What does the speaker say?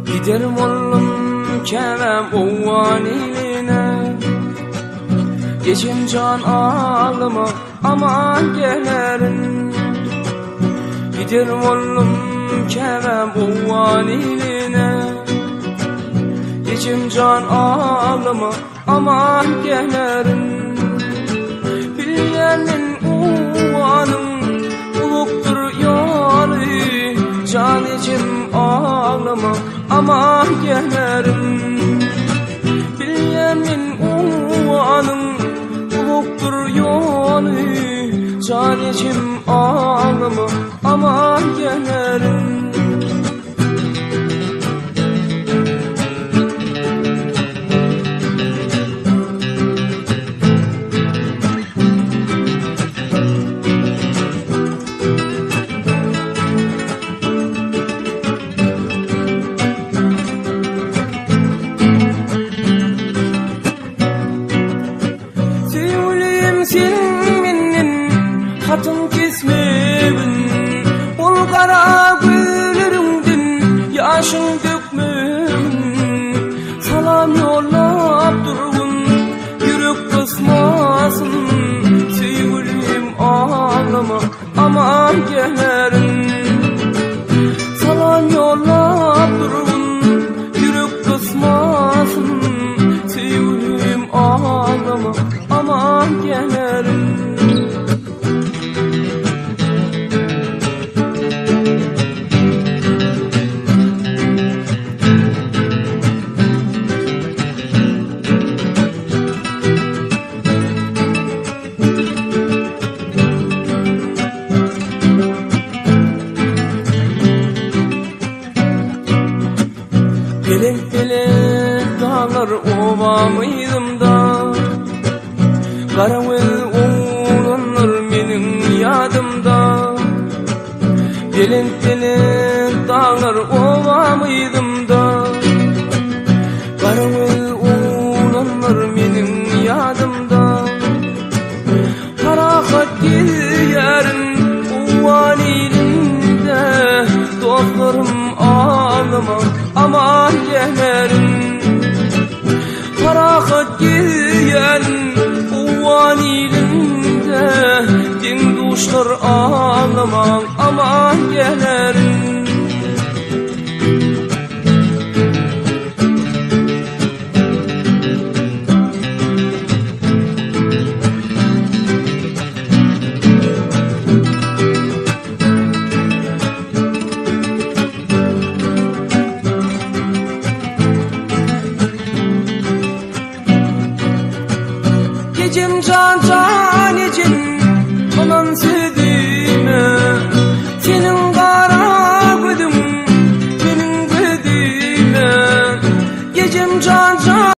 Giderim oğlum kevem ovan iline, geçim can ağlıma aman gelerin. Giderim oğlum kevem ovan iline, geçim can ağlıma aman gelerin. Bilgenin uvanın buluktur yolu, can içim ağlıma aman gelerin. Bilgenin uvanın buluktur yolu, can içim ağlıma aman gelerin. Senin hatun kesmebin, ol kara güllerindin yaşın dökmebin. Salam yollap durgun, yürek kısmasın. Sevgilim ağlama aman gelerin. Salam yollap durgun, yürek kısmasın. Sevgilim ağlama aman gelerin. Pelek pelek dağlar ova mıydım da, karavul oğlanlar menin yadımda. Pelek pelek dağlar ova mıydım da, karavul oğlanlar menin yadımda. Harakat giyerin uvan ilinde, dostlarım ağlama aman gelerin. Harakat giyerin uvan ilinde, din duşlar ağlama aman gelerin. Geçim can can